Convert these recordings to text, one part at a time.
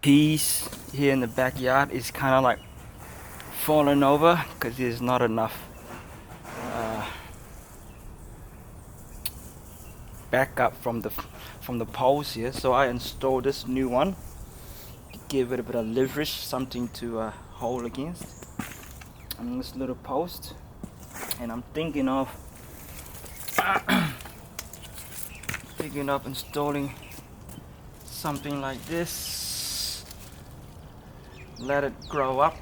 piece here in the backyard is kind of like falling over because there's not enough uh, backup from the poles here. So I installed this new one to give it a bit of leverage, something to hold against. And this little post, and I'm thinking of installing something like this. Let it grow up.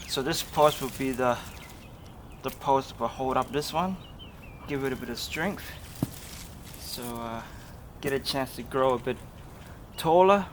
So this post will be the post that will hold up this one, give it a bit of strength. So get a chance to grow a bit taller.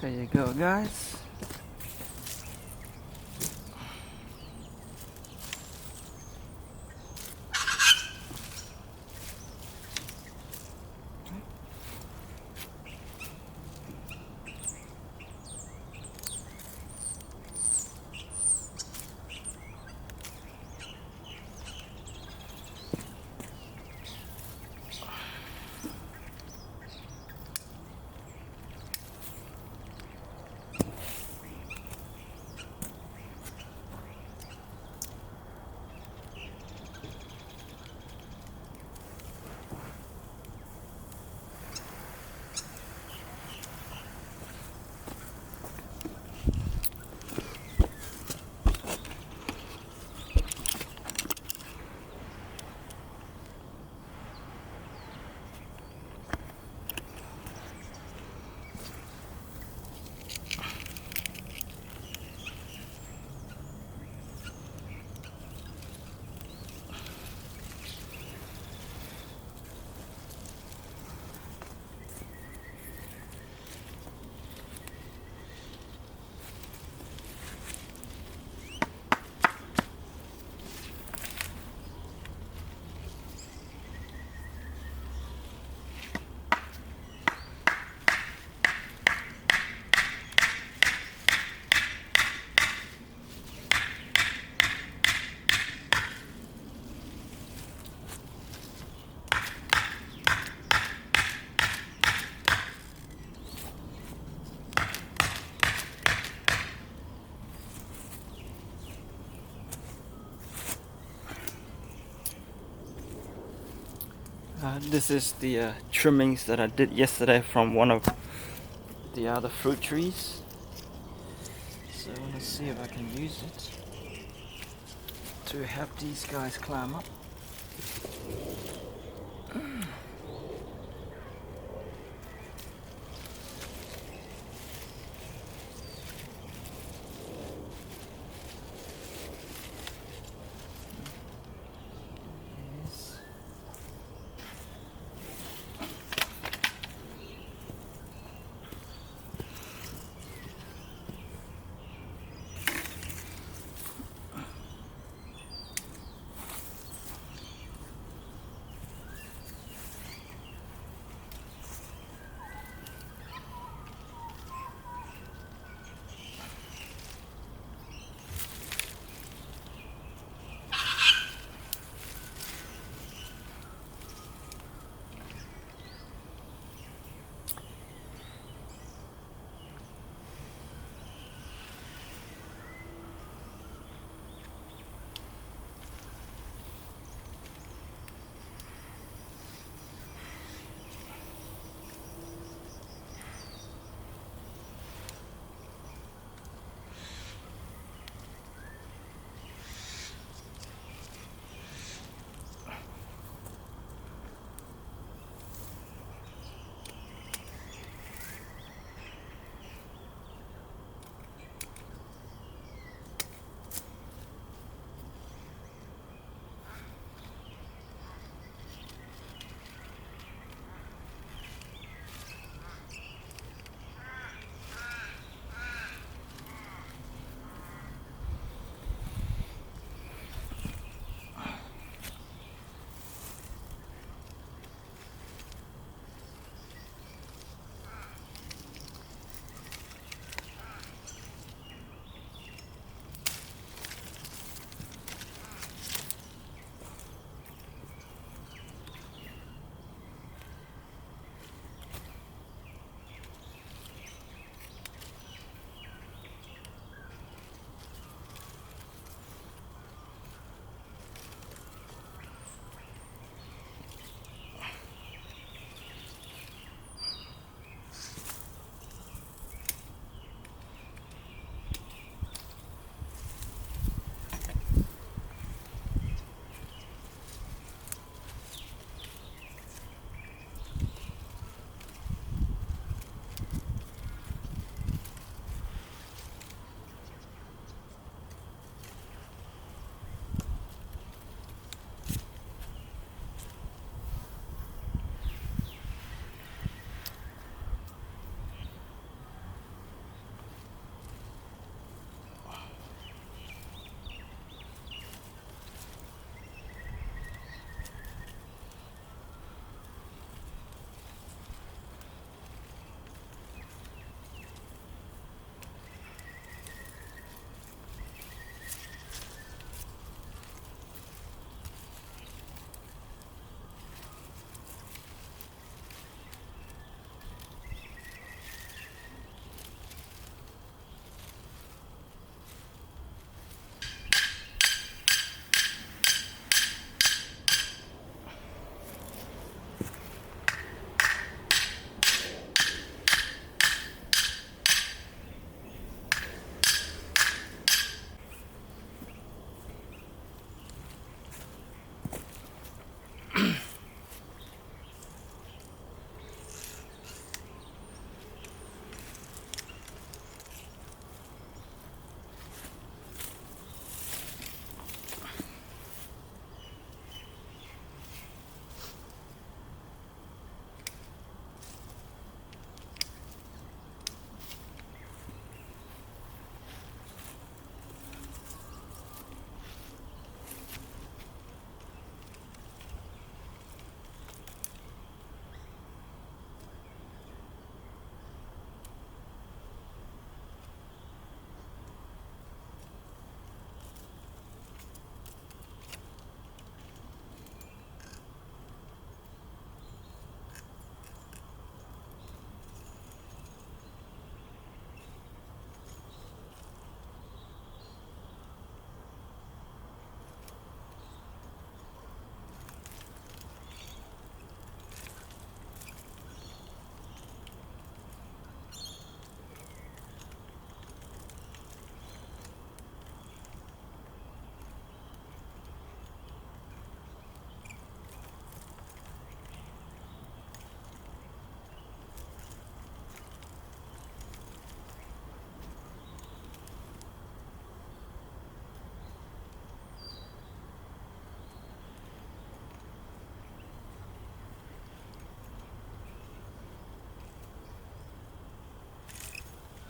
There you go, guys. This is the trimmings that I did yesterday from one of the other fruit trees. So I want to see if I can use it to help these guys climb up.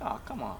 Oh, come on.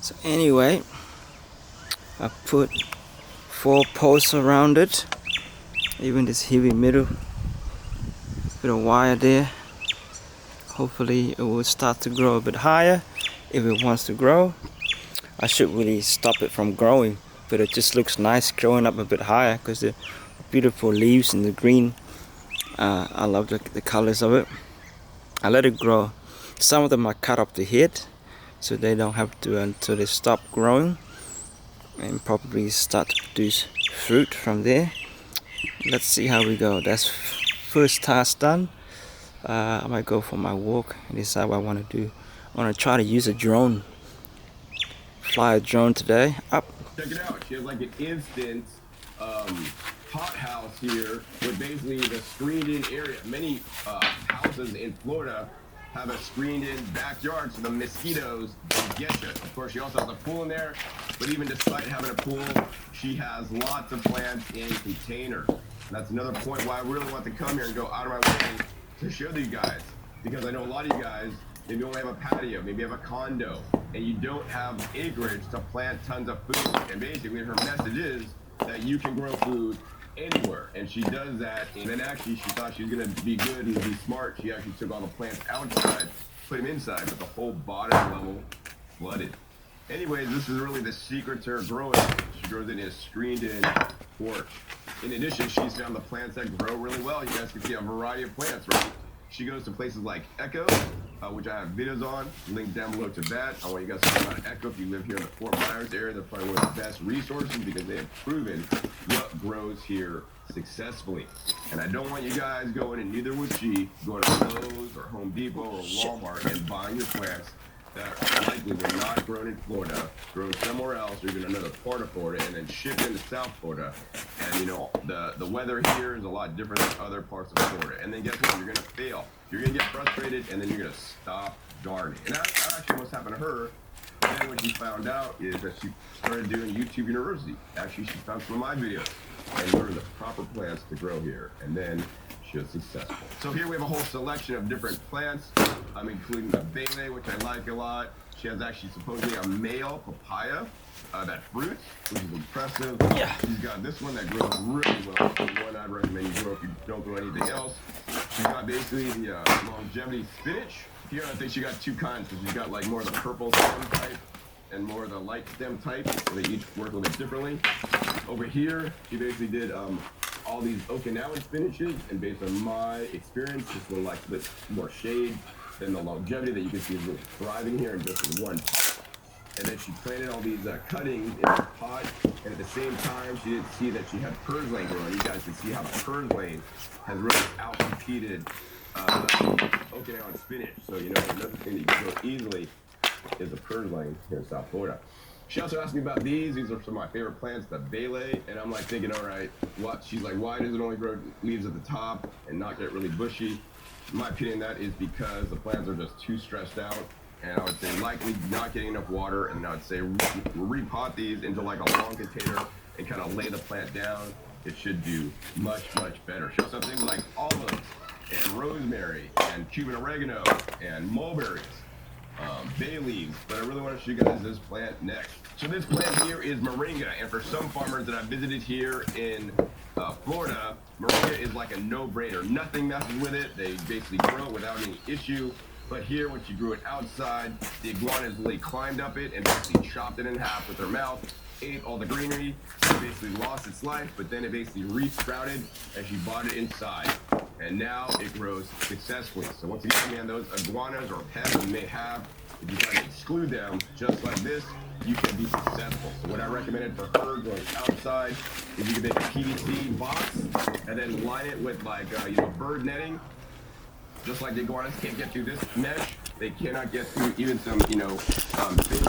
So anyway, I put 4 posts around it, even this heavy middle bit of wire there. Hopefully it will start to grow a bit higher if it wants to grow. I should really stop it from growing, but it just looks nice growing up a bit higher because the beautiful leaves and the green. I love the colors of it. I let it grow. Some of them I cut off the head so they don't have to until they stop growing and probably start to produce fruit from there. Let's see how we go. That's first task done. I might go for my walk and decide what I want to do. I want to try to use a drone, fly a drone today up. Check it out. She has like an instant hothouse here with basically the screened-in area. Many houses in Florida have a screened-in backyard so the mosquitoes don't get you. Of course, she also has a pool in there, but even despite having a pool, she has lots of plants in container. And that's another point why I really want to come here and go out of my way to show you guys, because I know a lot of you guys maybe you only have a patio, maybe you have a condo, and you don't have acreage to plant tons of food. And basically her message is that you can grow food anywhere, and she does that. And then actually she thought she was going to be good and be smart. She actually took all the plants outside, put them inside, but the whole bottom level flooded. Anyways, this is really the secret to her growing. She grows it in a screened-in porch. In addition, she's found the plants that grow really well. You guys can see a variety of plants, right? She goes to places like Echo, which I have videos on, linked down below to that. I want you guys to know about Echo. If you live here in the Fort Myers area, they're probably one of the best resources because they have proven what grows here successfully. And I don't want you guys going, and neither would she, going to Lowe's or Home Depot or Walmart and buying your plants that likely were not grown in Florida, grown somewhere else, or even another part of Florida, and then shipped into South Florida. And you know, the weather here is a lot different than other parts of Florida. And then guess what? You're gonna fail. You're gonna get frustrated, and then you're gonna stop gardening. And that actually almost happened to her. And then what she found out is that she started doing YouTube University. Actually, she found some of my videos and learned the proper plants to grow here. And then she was successful. So here we have a whole selection of different plants. I'm including the Bailey, which I like a lot. She has actually supposedly a male papaya that fruits, which is impressive. Yeah. She's got this one that grows really well. The one I'd recommend you grow if you don't grow anything else. She's got basically the longevity spinach. Here I think she got two kinds. So she's got like more of the purple stem type and more of the light stem type. So they each work a little bit differently. Over here, she basically did all these Okinawan spinaches, and based on my experience, this one likes a bit more shade than the longevity that you can see is really thriving here in just one pot. And then she planted all these cuttings in a pot, and at the same time, she didn't see that she had purslane growing. You guys can see how the purslane has really outcompeted Okinawan spinach. So, you know, another thing that you can grow easily is the purslane here in South Florida. She also asked me about these. These are some of my favorite plants, the Bailey. And I'm like thinking, all right, what? She's like, why does it only grow leaves at the top and not get really bushy? In my opinion, that is because the plants are just too stressed out. And I would say likely not getting enough water. And I would say repot these into like a long container and kind of lay the plant down. It should do much, much better. She also has things like olives and rosemary and Cuban oregano and mulberries. Bay leaves, but I really want to show you guys this plant next. So this plant here is moringa, and for some farmers that I've visited here in Florida, moringa is like a no-brainer. Nothing messes with it. They basically grow it without any issue. But here, when she grew it outside, the iguanas literally climbed up it and basically chopped it in half with their mouth, ate all the greenery, it basically lost its life, but then it basically re-sprouted and she bought it inside. And now it grows successfully. So once again, man, those iguanas or pests you may have, if you try to exclude them just like this, you can be successful. So what I recommended for her going outside is you can make a PVC box and then line it with like bird netting. Just like the iguanas can't get through this mesh, they cannot get through even some thin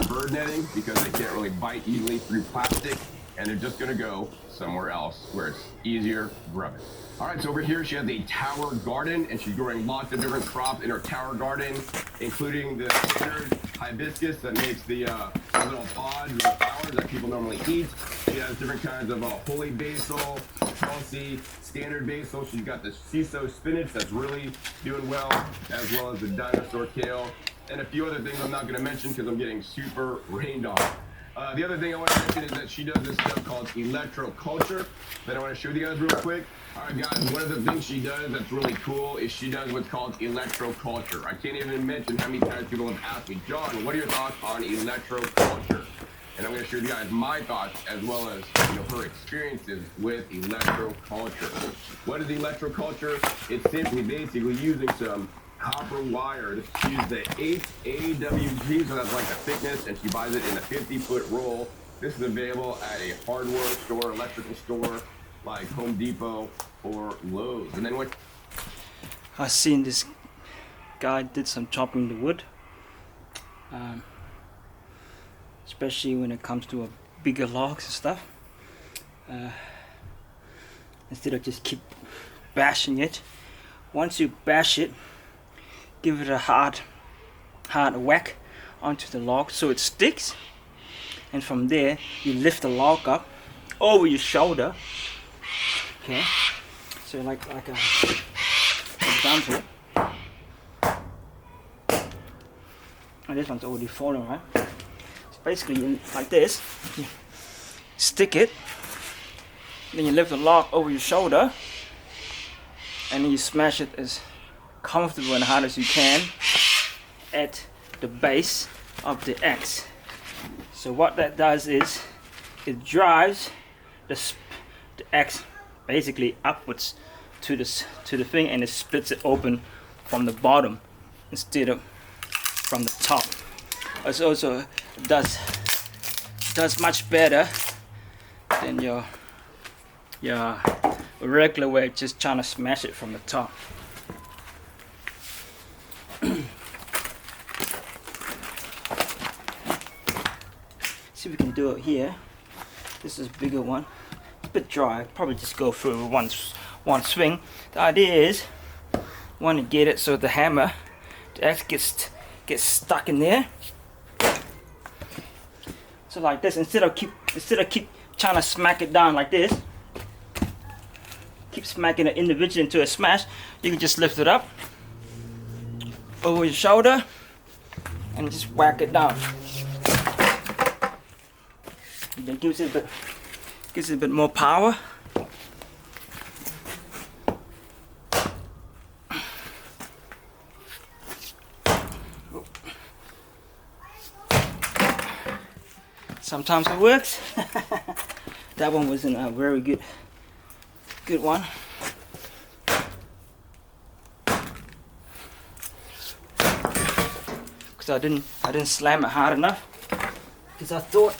bird netting because they can't really bite easily through plastic, and they're just gonna go somewhere else where it's easier grubbing. All right, so over here she has a tower garden, and she's growing lots of different crops in her tower garden, including the standard hibiscus that makes the little pods or flowers that people normally eat. She has different kinds of holy basil, tulsi, standard basil. She's got the shiso spinach that's really doing well as the dinosaur kale, and a few other things I'm not going to mention because I'm getting super rained on. The other thing I want to mention is that she does this stuff called electroculture that I want to show you guys real quick. All right, guys, one of the things she does that's really cool is she does what's called electroculture. I can't even mention how many times people have asked me, John, what are your thoughts on electroculture? And I'm going to share you guys my thoughts as well as her experiences with electroculture. What is electroculture? It's simply basically using some copper wire. She uses the 8 AWG, so that's like the thickness, and she buys it in a 50-foot roll. This is available at a hardware store, electrical store, like Home Depot or Lowe's. And then what? I seen this guy did some chopping the wood, especially when it comes to bigger logs and stuff. Instead of just keep bashing it, once you bash it, give it a hard whack onto the log so it sticks, and from there you lift the log up over your shoulder. Okay, so like a example, And this one's already fallen, right? So basically, like this, you stick it, then you lift the log over your shoulder, and then you smash it as comfortable and hard as you can at the base of the axe. So what that does is it drives the axe basically upwards to the thing, and it splits it open from the bottom instead of from the top. It also does much better than your regular way of just trying to smash it from the top. See if we can do it here. This is a bigger one. It's a bit dry. Probably just go through one swing. The idea is, want to get it so the hammer, the axe gets stuck in there. So like this, instead of keep trying to smack it down like this, keep smacking it individually into a smash. You can just lift it up over your shoulder and just whack it down. It gives it a bit more power. Sometimes it works. That one wasn't a very good one. Because I didn't slam it hard enough. Because I thought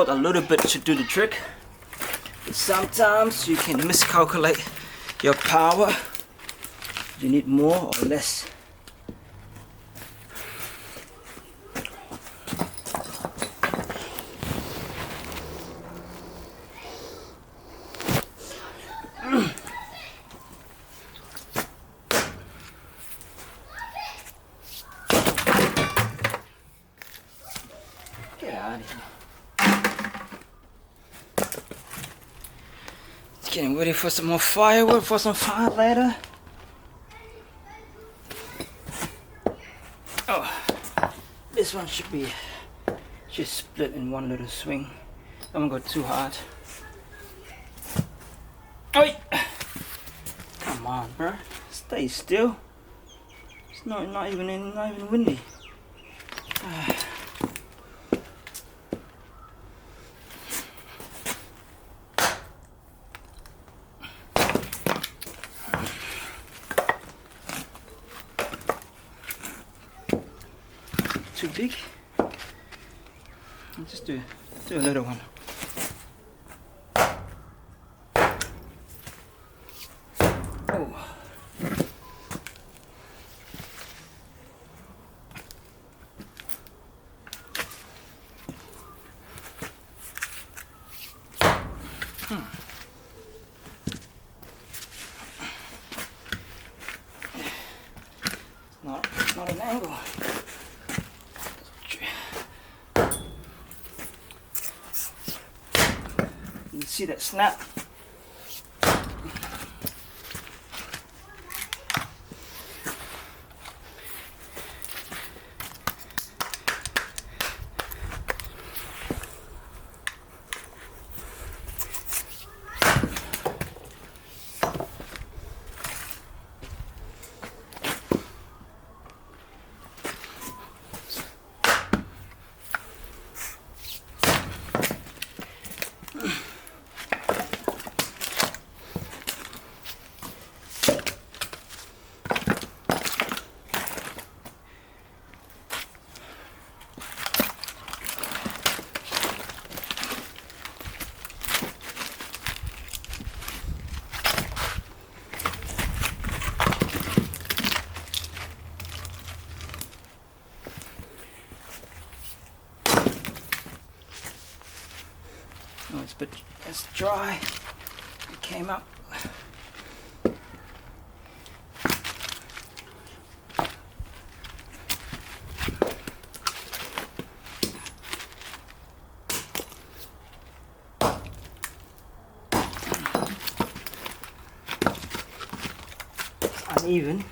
a little bit should do the trick. But sometimes you can miscalculate your power. You need more or less. Get out of here. Getting ready for some more firewood for some fire later. Oh, this one should split in one little swing. Don't go too hard. Oi! Come on, bro. Stay still. It's not even windy. Too big. I'll just do a little one. Oh. Not an angle. You see that snap? Oh, it's dry. It came up. It's uneven.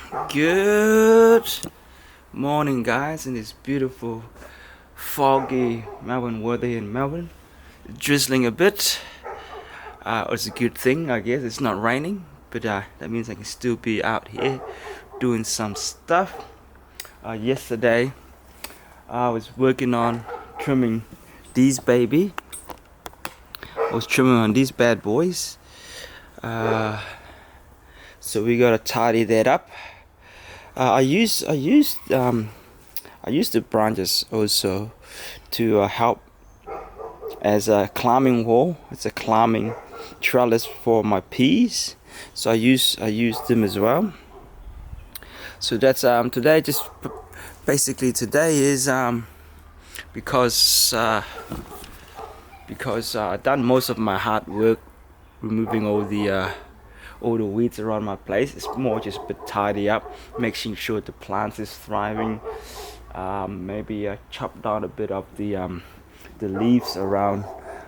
Good morning, guys, in this beautiful foggy Melbourne weather in Melbourne. Drizzling a bit. It's a good thing, I guess. It's not raining, but that means I can still be out here doing some stuff. Yesterday I was working on trimming these baby. I was trimming on these bad boys. So we gotta tidy that up. I used the branches also to help as a climbing wall. It's a climbing trellis for my peas, so I use them as well. So that's today. Just basically today is because I've done most of my hard work removing all the weeds around my place. It's more just to tidy up, making sure the plants is thriving. Maybe I chopped down a bit of the leaves around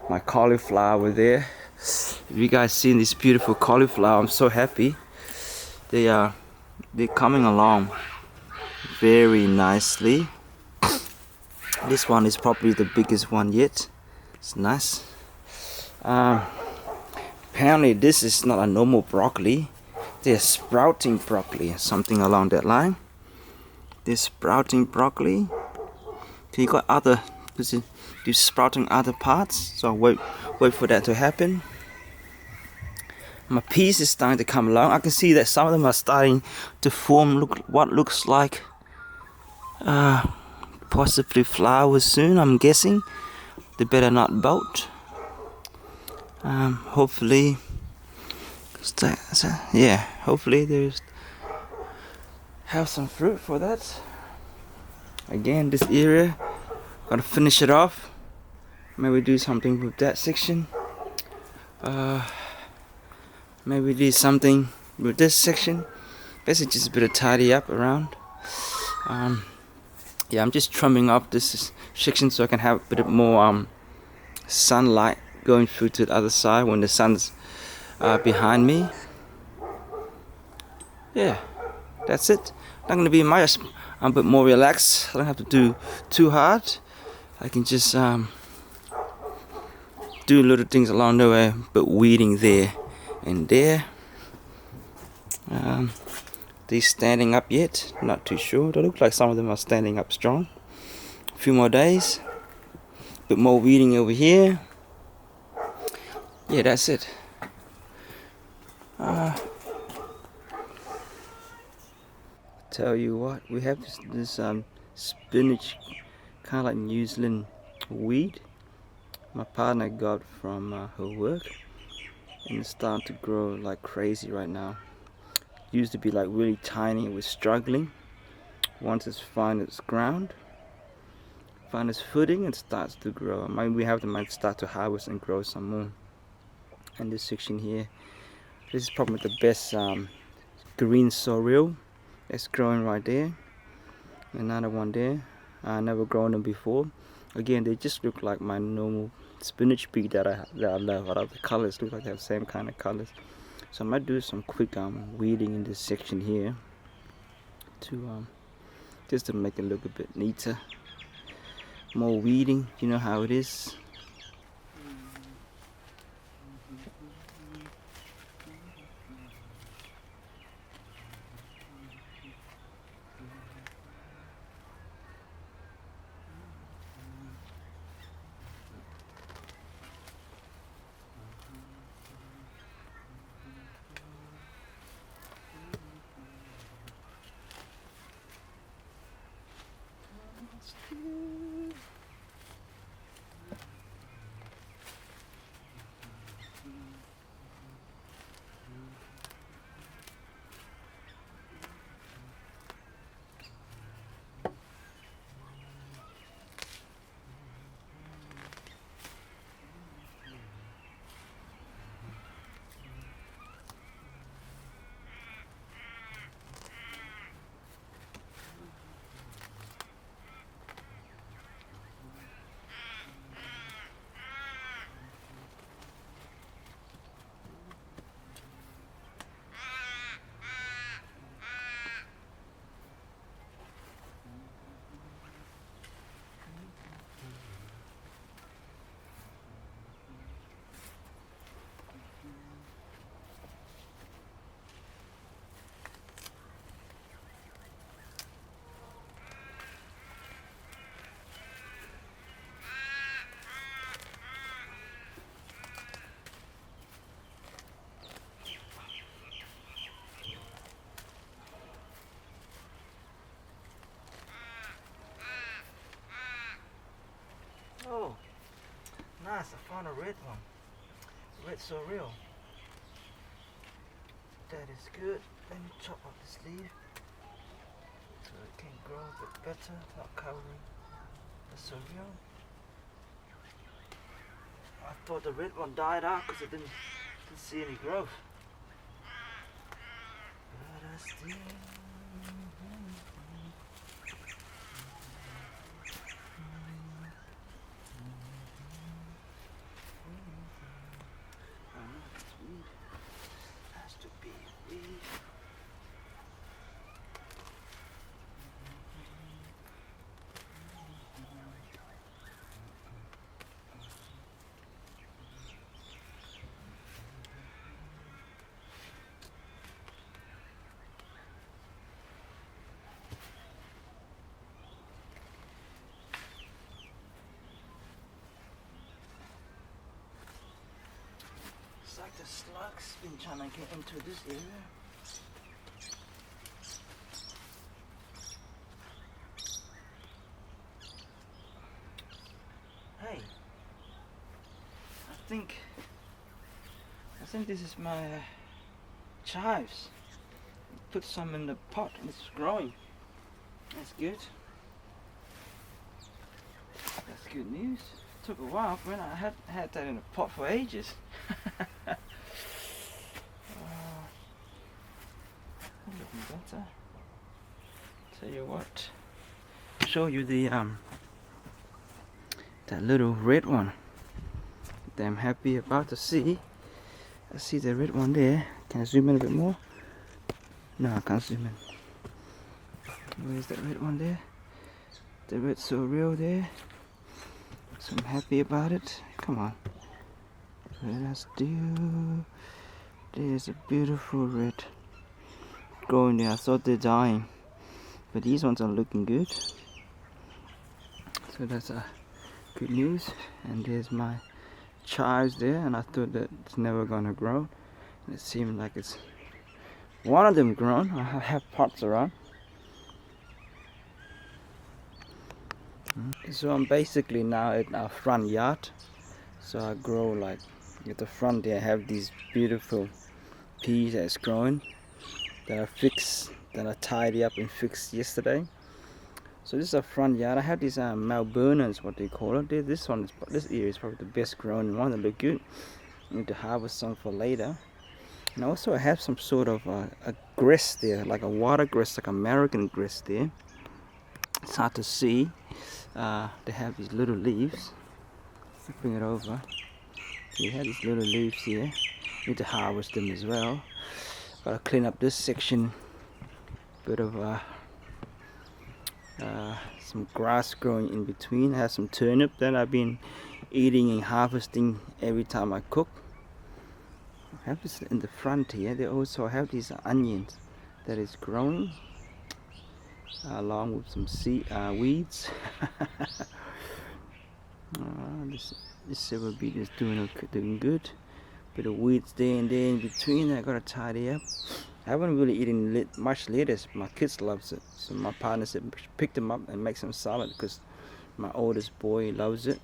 my cauliflower there. If you guys seen this beautiful cauliflower, I'm so happy. They're coming along very nicely. This one is probably the biggest one yet. It's nice. Apparently this is not a normal broccoli. They're sprouting broccoli, something along that line. They're sprouting broccoli. So you got other, they're sprouting other parts. So wait for that to happen. My peas is starting to come along. I can see that some of them are starting to form what looks like possibly flowers soon. I'm guessing they better not bolt. Hopefully, hopefully there's have some fruit for that. Again, this area, gotta finish it off. Maybe do something with that section. Maybe do something with this section. Basically, just a bit of tidy up around. Yeah, I'm just trimming up this section so I can have a bit more sunlight going through to the other side when the sun's behind me. Yeah, that's it. I'm gonna be I'm a bit more relaxed. I don't have to do too hard. I can just do little things along the way, but weeding there and there. They standing up yet? Not too sure. They look like some of them are standing up strong. A few more days. Bit more weeding over here. Yeah, that's it. Tell you what, we have this spinach, kind of like New Zealand weed. My partner got from her work, and it's starting to grow like crazy right now. Used to be like really tiny. It was struggling. Once it's found its ground, find its footing, it starts to grow. Might start to harvest and grow some more. And this section here, this is probably the best green sorrel that's growing right there. Another one there. I never grown them before. Again, they just look like my normal spinach pea that I love. I love the colors. Look like they have the same kind of colors. So I might do some quick weeding in this section here to just to make it look a bit neater. More weeding, you know how it is. Nice, I found a red one. Red surreal. That is good. Let me chop up this leaf so it can grow a bit better, not covering the surreal. I thought the red one died out because I didn't see any growth. But I still has to be weed. It's like the slugs been trying to get into this area. Hey, I think this is my chives. Put some in the pot and it's growing. That's good. That's good news. Took a while, man. I had that in a pot for ages. Looking better. Tell you what. Show you the that little red one that I'm happy about to see. I see the red one there. Can I zoom in a bit more? No, I can't zoom in. Where's that red one there? The red surreal there. So I'm happy about it. Come on. Let us do. There's a beautiful red growing there. I thought they're dying, but these ones are looking good. So that's good news. And there's my chives there, and I thought that it's never gonna grow. And it seemed like it's one of them grown. I have pots around. So I'm basically now at our front yard. So I grow like at the front there. I have these beautiful peas that's growing that I fixed, that I tidy up and fixed yesterday. So this is a front yard. I have these Melbourne is what they call it. This area is probably the best grown one. They look good. I need to harvest some for later. And also I have some sort of a grass there, like a water grass, like American grass there. It's hard to see. They have these little leaves. Let's bring it over. They have these little leaves here. Need to harvest them as well. Gotta clean up this section. Bit of some grass growing in between. I have some turnip that I've been eating and harvesting every time I cook. I have this in the front here. They also have these onions that is growing along with some weeds. This silver beet is doing good. Bit of weeds there and there in between. I gotta tidy up. I haven't really eaten much lettuce. My kids loves it, so my partner said pick them up and make some salad because my oldest boy loves it.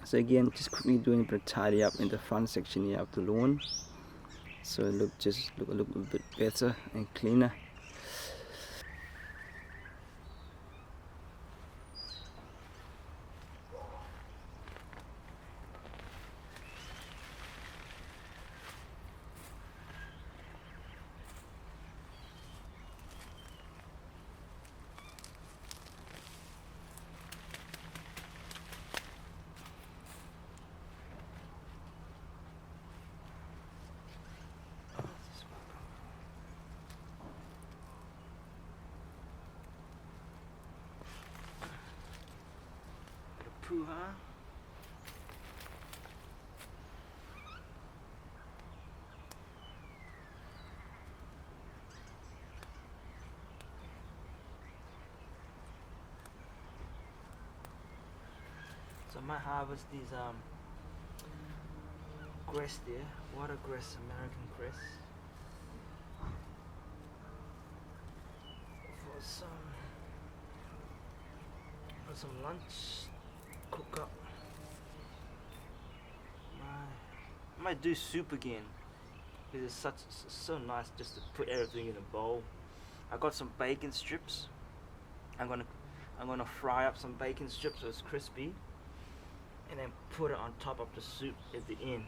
So again, just quickly doing a bit of tidy up in the front section here of the lawn, so it look a little bit better and cleaner. Huh? So I might harvest these grass there, watergrass, American grass, for some lunch. Cook up. might do soup again. Because it's so nice just to put everything in a bowl. I got some bacon strips. I'm gonna fry up some bacon strips so it's crispy, and then put it on top of the soup at the end.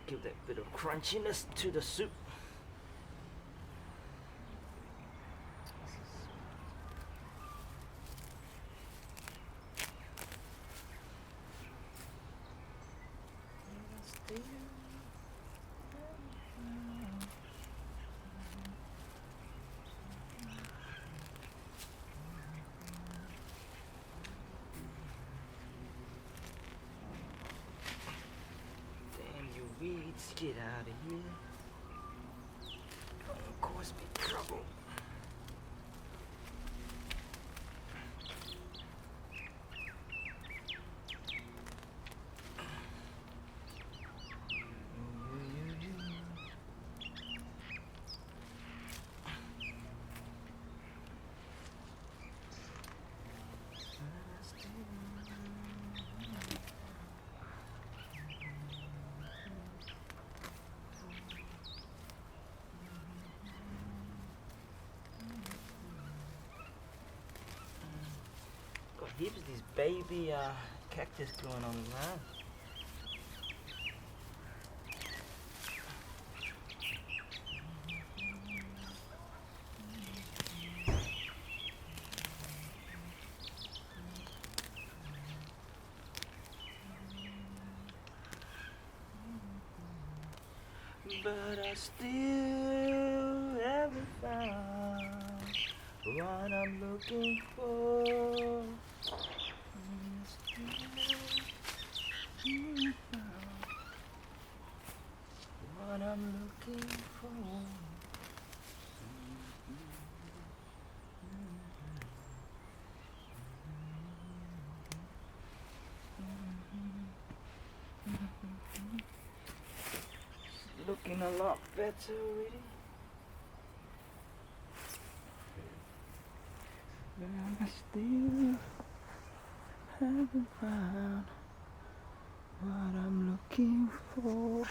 Give that bit of crunchiness to the soup. Weeds, get out of here. Don't cause me trouble. Got heaps of these baby cactus growing on around. But I still haven't found what I'm looking for. What I'm looking for. Looking a lot better already. But I still haven't found what I'm looking for.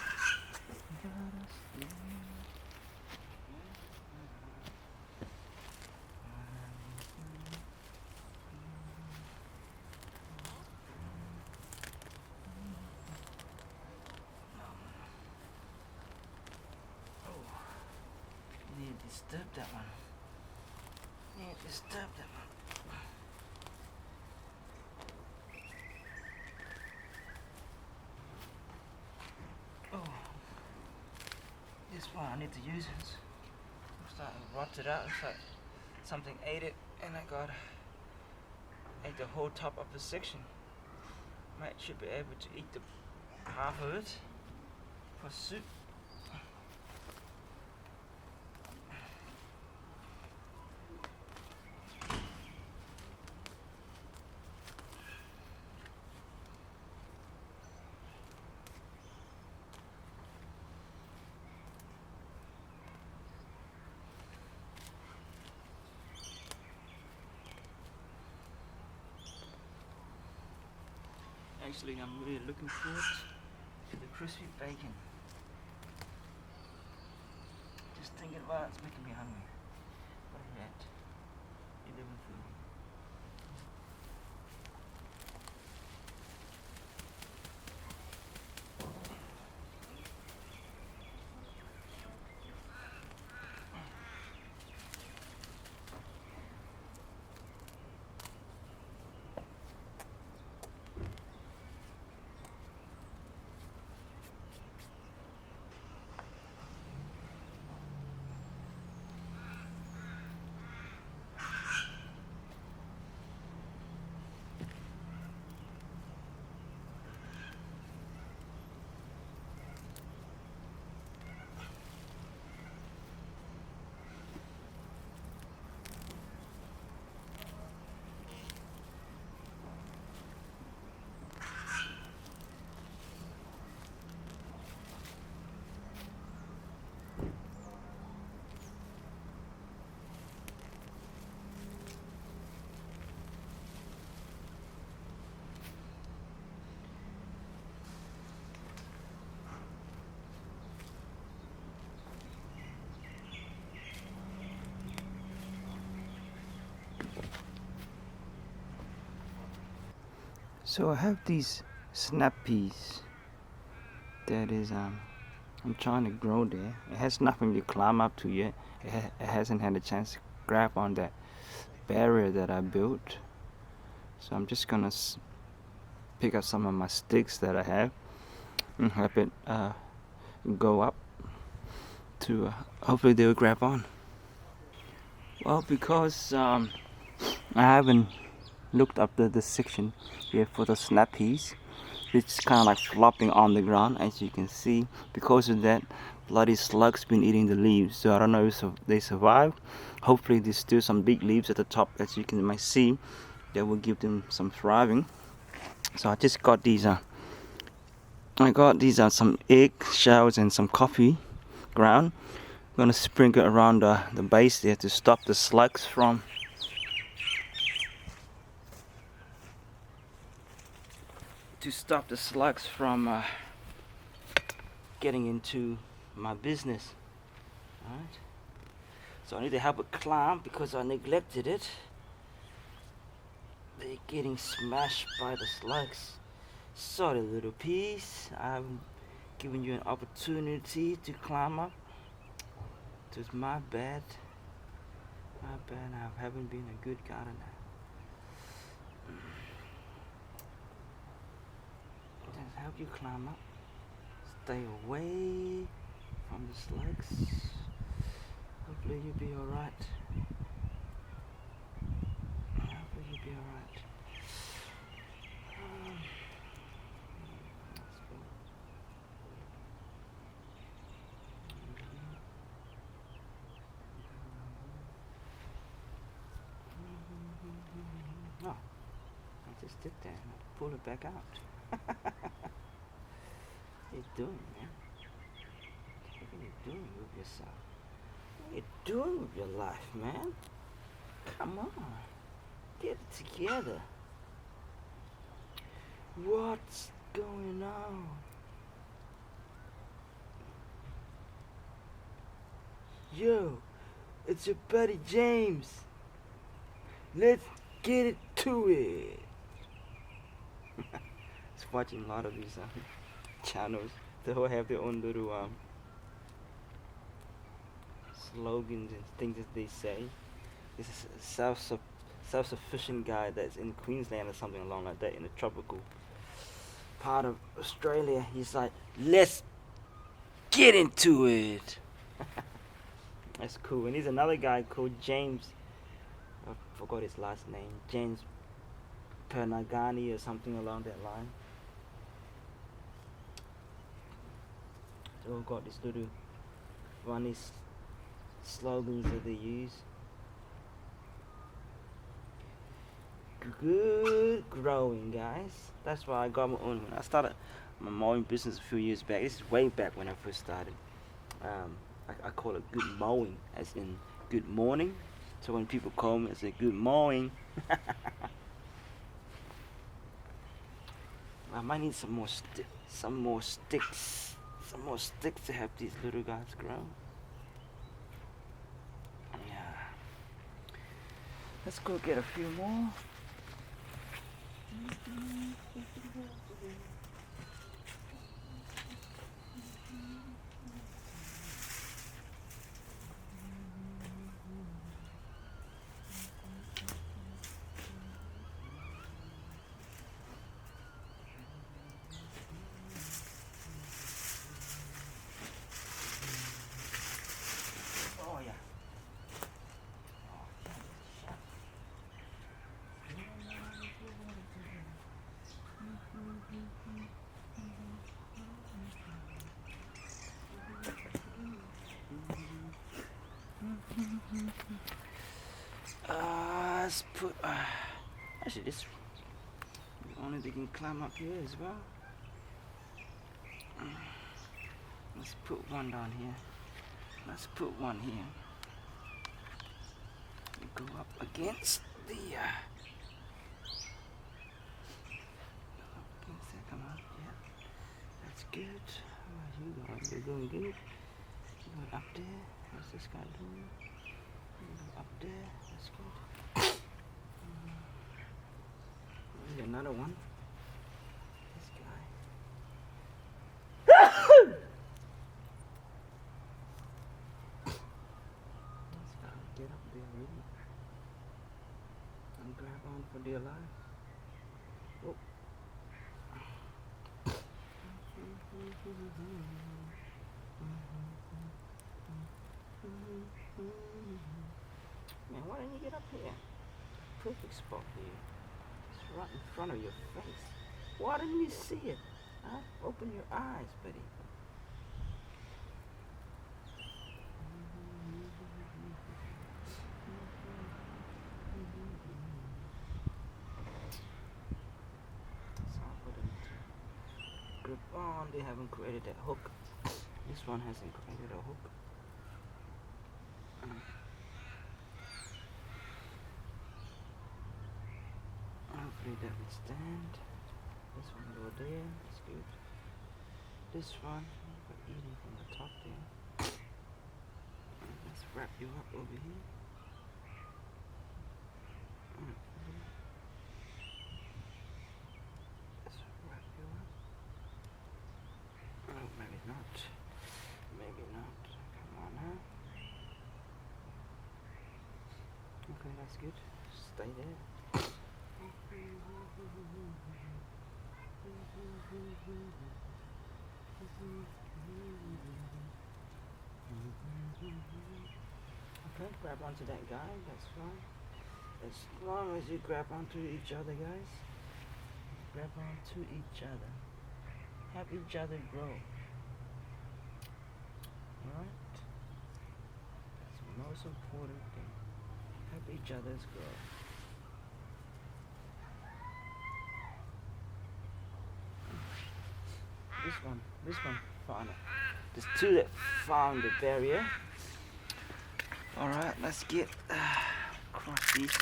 But I still need to disturb that one. Need to disturb that one. Oh, this one I need to use it. I'm starting to rot it out. It's like something ate it, and I ate the whole top of the section. Should be able to eat the half of it for soup. Actually, I'm really looking forward to the crispy bacon. Just thinking about it's making me hungry. What are we at? 11:30. So I have these snap peas that is I'm trying to grow there. It has nothing to climb up to yet. It hasn't had a chance to grab on that barrier that I built. So I'm just gonna pick up some of my sticks that I have and help it go up to hopefully they'll grab on. Well, because I haven't looked up the section here for the snap peas, it's kind of like flopping on the ground, as you can see. Because of that, bloody slugs been eating the leaves, so I don't know if they survive. Hopefully there's still some big leaves at the top, as you can might see, that will give them some thriving. So I just got these some egg shells and some coffee ground. I'm gonna sprinkle around the base there to stop the slugs from getting into my business. Alright. So I need to help it climb because I neglected it. They're getting smashed by the slugs. Sorry, little peas. I'm giving you an opportunity to climb up. It's my bad. My bad. I haven't been a good gardener. Just help you climb up. Stay away from the slugs. Hopefully you'll be alright. Hopefully you'll be alright. Oh, I just did that and I pulled it back out. What are you doing, man? What are you doing with yourself? What are you doing with your life, man? Come on. Get it together. What's going on? Yo, it's your buddy James. Let's get it to it. Just watching a lot of these channels. They all have their own little slogans and things that they say. This is a self-sufficient guy that's in Queensland or something along like that, in the tropical part of Australia. He's like, let's get into it. That's cool. And there's another guy called James. I forgot his last name. James Pernagani or something along that line. They all got this little funny slogans that they use. Good growing, guys. That's why I got my own. When I started my mowing business a few years back, this is way back when I first started. I call it good mowing, as in good morning. So when people call me, I say good mowing. I might need some more sticks to help these little guys grow. Yeah. Let's go get a few more. Let's put actually this only they can climb up here as well. Let's put one down here. Let's put one here. Go up against the come on, yeah. That's good. You're doing good. You're going up there. What's this guy doing? Up there. That's good. Another one. don't you get up here? Perfect spot for you. It's right in front of your face. Why didn't you see it? Huh? Open your eyes, buddy. So I'll put it into grip on. They haven't created that hook. This one hasn't created a hook. Hopefully that will stand. This one go there, that's good. This one, we're eating from the top there. Let's wrap you up over here. Let's wrap you up. Oh, maybe not. Maybe not. Come on now. Okay, that's good. Stay there. Okay, grab onto that guy, that's fine. As long as you grab onto each other, guys. Grab onto each other. Help each other grow. Alright? That's the most important thing. Help each other's grow. This one found it. There's two that found the barrier. Alright, let's get across these.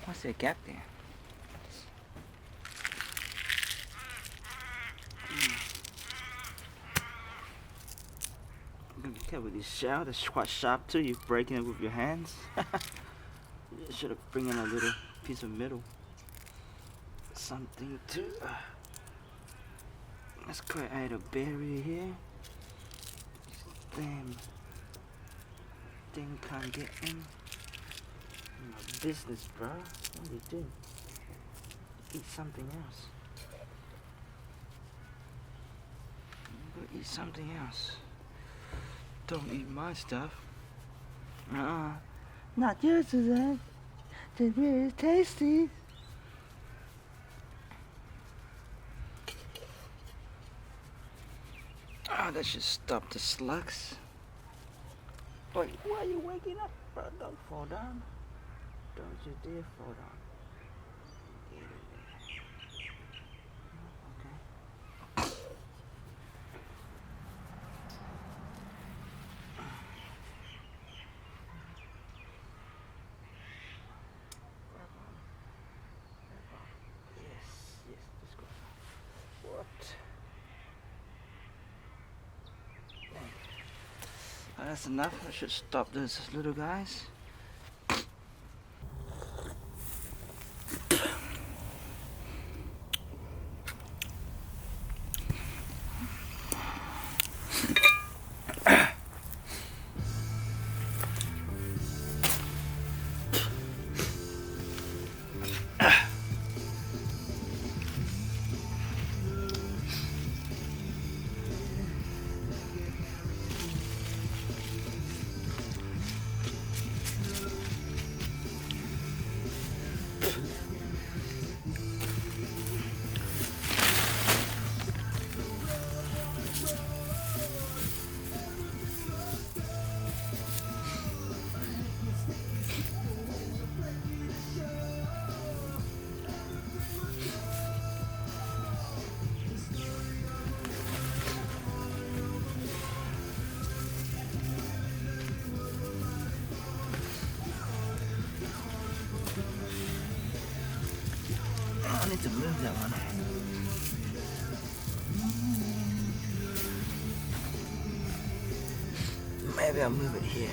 What's that gap there? Be careful with this shell, that's quite sharp too. You're breaking it with your hands. You should have bring in a little piece of metal. Something to let's create a barrier here. Damn thing can't get in. My business, bro. What do you do? Eat something else. Go eat something else. Don't eat my stuff. Not yours, Suzanne. It's really tasty. Oh, that should stop the slugs. Wait, why are you waking up, bro? Don't fall down. Don't you dare fall down. Get in there. Okay. Yes, just go. What? That's enough. I should stop those little guys. I need to move that one. Maybe I'll move it here.